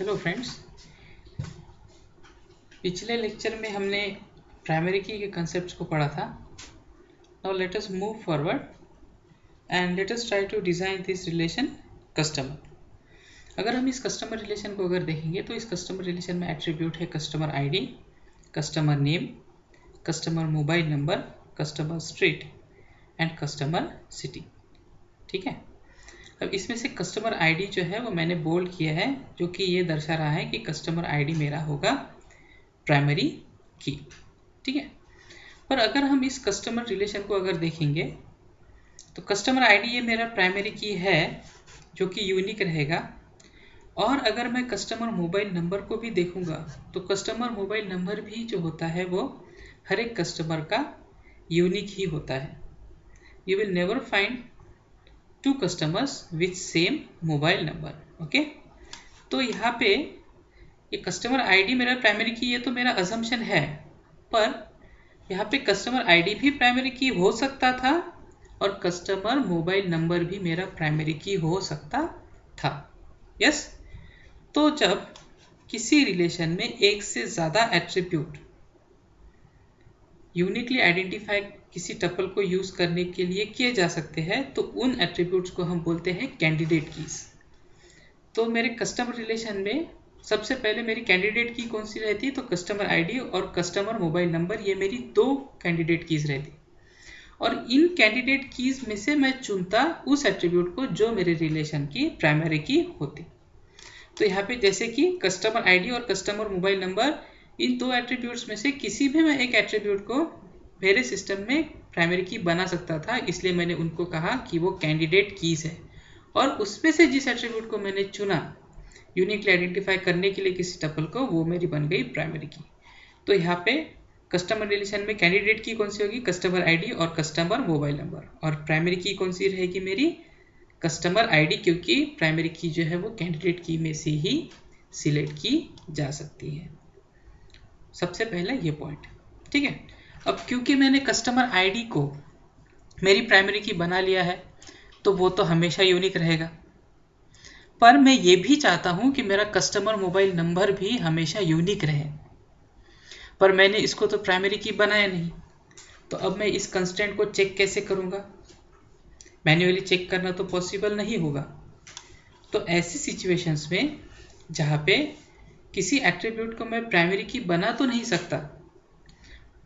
Hello friends, पिछले lecture में हमने प्राइमरी की के कंसेप्ट्स को पढ़ा था। Now let us move forward and let us try to design this relation customer. अगर हम इस कस्टमर रिलेशन को अगर देखेंगे तो इस कस्टमर रिलेशन में एट्रीब्यूट है customer ID, customer name, customer mobile number, customer street and customer city. ठीक है। अब इसमें से कस्टमर आईडी जो है वो मैंने बोल्ड किया है, जो कि ये दर्शा रहा है कि कस्टमर आईडी मेरा होगा प्राइमरी की। ठीक है। पर अगर हम इस कस्टमर रिलेशन को अगर देखेंगे तो कस्टमर आईडी ये मेरा प्राइमरी की है जो कि यूनिक रहेगा। और अगर मैं कस्टमर मोबाइल नंबर को भी देखूंगा तो कस्टमर मोबाइल नंबर भी जो होता है वो हर एक कस्टमर का यूनिक ही होता है। You will never find two customers with same mobile number. Okay, तो यहाँ पे ये कस्टमर आईडी मेरा प्राइमरी की, ये तो मेरा अजम्पशन है, पर यहाँ पे कस्टमर आईडी भी प्राइमरी की हो सकता था और कस्टमर मोबाइल नंबर भी मेरा प्राइमरी की हो सकता था। यस। तो जब किसी रिलेशन में एक से ज़्यादा एट्रीब्यूट यूनिकली आइडेंटिफाई किसी टपल को यूज करने के लिए किए जा सकते हैं तो उन एट्रीब्यूट्स को हम बोलते हैं कैंडिडेट कीज। तो मेरे कस्टमर रिलेशन में सबसे पहले मेरी कैंडिडेट की कौन सी रहती है, तो कस्टमर आईडी और कस्टमर मोबाइल नंबर, ये मेरी दो कैंडिडेट कीज रहती। और इन कैंडिडेट कीज में से मैं चुनता उस एट्रीब्यूट को जो मेरे रिलेशन की प्राइमरी की होती। तो यहाँ पे जैसे कि कस्टमर आईडी और कस्टमर मोबाइल नंबर, इन दो एट्रीब्यूट्स में से किसी भी मैं एक एट्रीब्यूट को मेरे सिस्टम में प्राइमरी की बना सकता था, इसलिए मैंने उनको कहा कि वो कैंडिडेट कीज है। और उसमें से जिस एट्रीब्यूट को मैंने चुना यूनिकली आइडेंटिफाई करने के लिए किसी टपल को, वो मेरी बन गई प्राइमरी की। तो यहाँ पे कस्टमर रिलेशन में कैंडिडेट की कौन सी होगी, कस्टमर आईडी और कस्टमर मोबाइल नंबर, और प्राइमरी की कौन सी रहेगी मेरी, कस्टमर आईडी, क्योंकि प्राइमरी की जो है वो कैंडिडेट की में से ही सिलेक्ट की जा सकती है। सबसे पहला ये पॉइंट। ठीक है। अब क्योंकि मैंने कस्टमर आईडी को मेरी प्राइमरी की बना लिया है तो वो तो हमेशा यूनिक रहेगा, पर मैं ये भी चाहता हूं कि मेरा कस्टमर मोबाइल नंबर भी हमेशा यूनिक रहे, पर मैंने इसको तो प्राइमरी की बनाया नहीं। तो अब मैं इस कंस्ट्रेंट को चेक कैसे करूंगा, मैन्युअली चेक करना तो पॉसिबल नहीं होगा। तो ऐसी सिचुएशंस में जहाँ पे किसी एट्रीब्यूट को मैं प्राइमरी की बना तो नहीं सकता,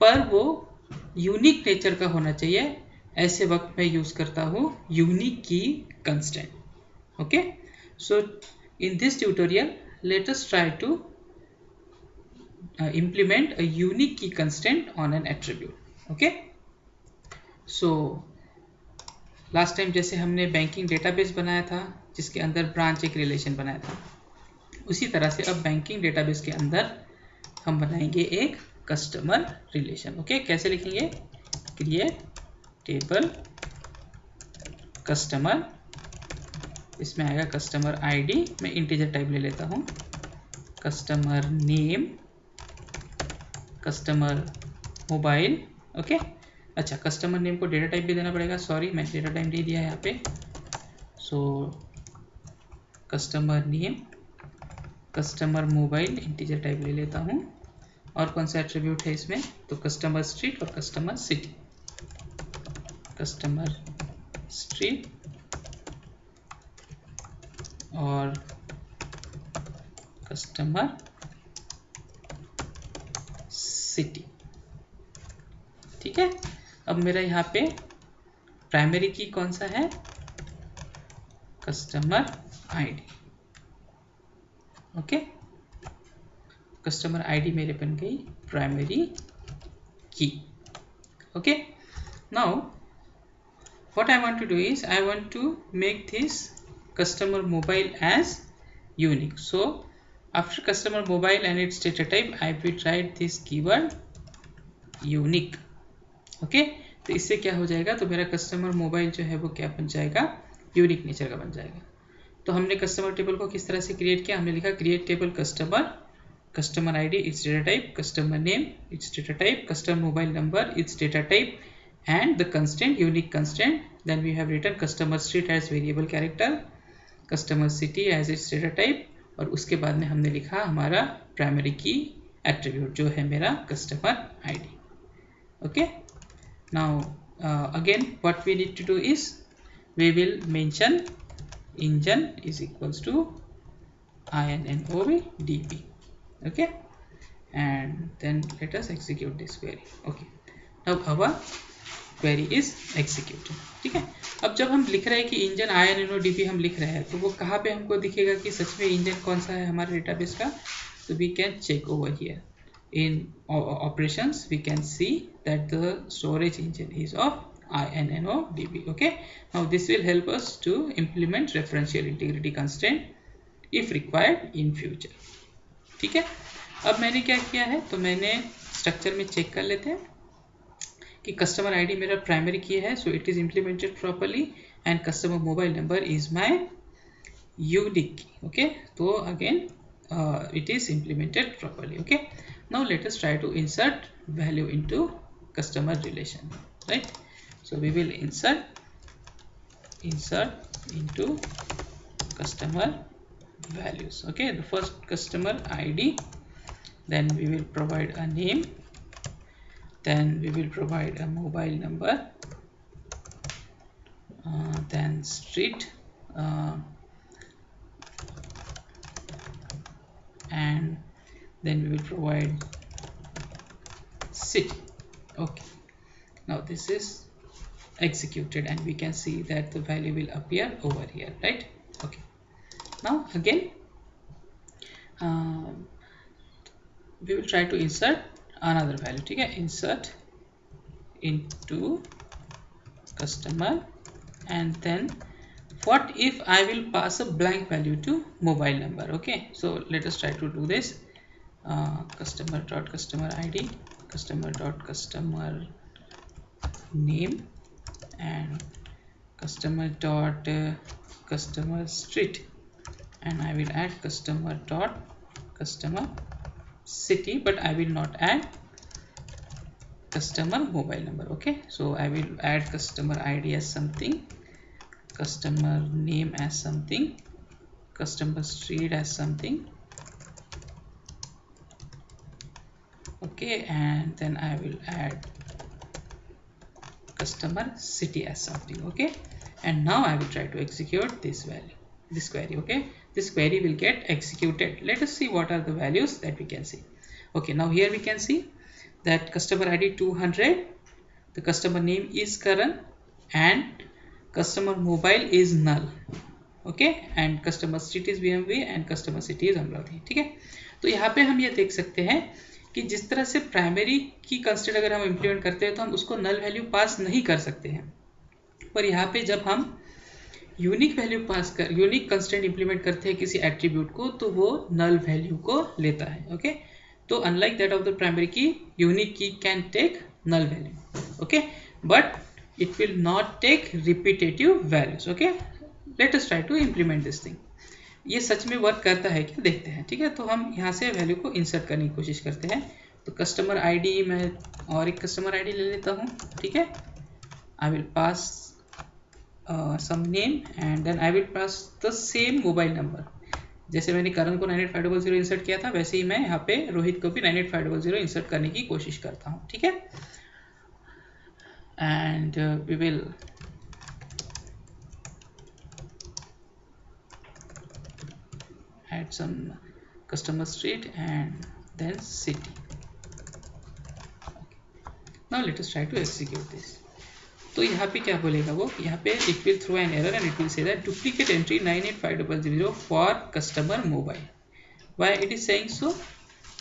पर वो यूनिक नेचर का होना चाहिए, ऐसे वक्त मैं यूज करता हूँ unique key constraint. Okay, so in this tutorial let us try to implement a unique key constraint on an attribute। okay, so last time जैसे हमने बैंकिंग डेटाबेस बनाया था जिसके अंदर ब्रांच एक रिलेशन बनाया था, उसी तरह से अब बैंकिंग डेटाबेस के अंदर हम बनाएंगे एक कस्टमर रिलेशन। ओके, कैसे लिखेंगे, क्रिएट टेबल कस्टमर, इसमें आएगा कस्टमर आईडी, मैं इंटीजर टाइप ले लेता हूँ, customer name, customer mobile. Okay, अच्छा कस्टमर नेम को डेटा टाइप भी देना पड़ेगा, सॉरी मैं डेटा टाइप दे दिया है यहाँ पे। So customer name, customer mobile, integer type ले लेता हूँ, और कौन सा एट्रीब्यूट है इसमें, तो कस्टमर स्ट्रीट और कस्टमर सिटी। कस्टमर स्ट्रीट और कस्टमर सिटी। ठीक है। अब मेरा यहाँ पे प्राइमरी की कौन सा है, customer ID. Okay, customer ID मेरे बन गई primary key. Okay, now what I want to do is I want to make this customer mobile as unique. So after customer mobile and its data type I will write this keyword unique। Okay, तो इससे क्या हो जाएगा, तो मेरा customer mobile जो है वो क्या बन जाएगा, यूनिक नेचर का बन जाएगा। तो हमने कस्टमर टेबल को किस तरह से क्रिएट किया, हमने लिखा create table customer, customer ID it's data type, customer name it's data type, customer mobile number it's data type and the constraint unique constraint. Then we have written customer street as variable character, customer city as its data type, और उसके बाद में हमने लिखा हमारा primary की attribute जो है मेरा customer ID. Okay, now again what we need to do is we will mention engine is equals to INNOVDB. Okay, and then let us execute this query. Okay, now our query is executed. ठीक है, अब जब हम लिख रहे हैं कि engine INNODB हम लिख रहे हैं तो वो कहाँ पे हमको दिखेगा कि सच में इंजन कौन सा है हमारे डेटाबेस का. तो we can check over here in operations we can see that the storage engine is of INNODB. Okay, now this will help us to implement referential integrity constraint if required in future. ठीक है, अब मैंने क्या किया है तो मैंने structure में चेक कर लेते हैं कि कस्टमर आईडी मेरा प्राइमरी की है, so it is implemented properly and customer mobile number is my unique की. ओके, तो again it is implemented properly. Okay, now let us try to insert value into customer relation, right? So we will insert into customer values. Okay, the first customer ID, then we will provide a name, then we will provide a mobile number, then street, and then we will provide city. Okay, now this is executed and we can see that the value will appear over here, right? Okay, now again we will try to insert another value. ठीक है, insert into customer, and then what if I will pass a blank value to mobile number. Okay, so let us try to do this. Customer.customer ID, customer.customer name, and customer.customer street, and I will add customer.customer city, but I will not add customer mobile number. Okay, so I will add customer ID as something, customer name as something, customer street as something. Okay, and then I will add customer city as something. Okay, and now I will try to execute this query. Okay, this query will get executed. Let us see what are the values that we can see. Okay, now here we can see that customer ID 200, the customer name is Karan, and customer mobile is null. Okay, and customer street is BMV and customer city is Amravati. ठीक है, तो यहाँ पे हम ये देख सकते हैं कि जिस तरह से प्राइमरी की कंस्ट्रेंट अगर हम इम्प्लीमेंट करते हैं तो हम उसको नल वैल्यू पास नहीं कर सकते हैं, पर यहाँ पे जब हम unique value unique constraint implement करते हैं किसी एट्रीब्यूट को तो वो नल वैल्यू को लेता है. ओके, तो unlike that of the primary key, unique key can take null value. Okay, but it will not take repetitive values. Okay, let us try to implement this thing. ये सच में work करता है क्या, देखते हैं. ठीक है, तो हम यहाँ से वैल्यू को इंसर्ट करने की कोशिश करते हैं. तो कस्टमर आईडी मैं और एक कस्टमर आईडी ले लेता हूँ. ठीक है, I will pass some name and then I will pass the same mobile number. जैसे मैंने करण को 98500 इंसर्ट किया था वैसे ही मैं यहाँ पे रोहित को भी 98500 इंसर्ट करने की कोशिश करता हूँ. ठीक है, and we will add some customer street and then city. Okay. Now let us try to execute this. तो यहाँ पे क्या बोलेगा वो, यहाँ पे it will throw an error and it will say that duplicate entry 98500 for customer mobile. Why it is saying so?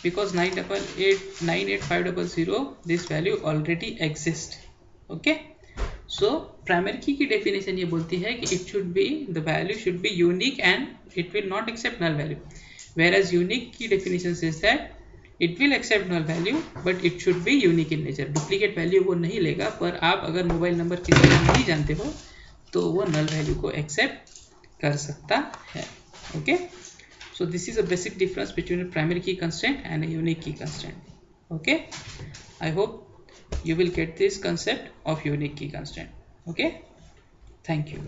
Because 98500 this value already exists. Okay, so primary key definition ये बोलती है कि it should be, the value should be unique and it will not accept null value, whereas unique key definition says that it will accept null value but it should be unique in nature. Duplicate value वो नहीं लेगा, पर आप अगर mobile number किसी का नहीं जानते हो तो वो नल वैल्यू को एक्सेप्ट कर सकता है. Okay, so this is a basic difference between a primary की constraint and a unique key constraint. Okay, I hope you will get this concept of unique key constraint. Okay, thank you.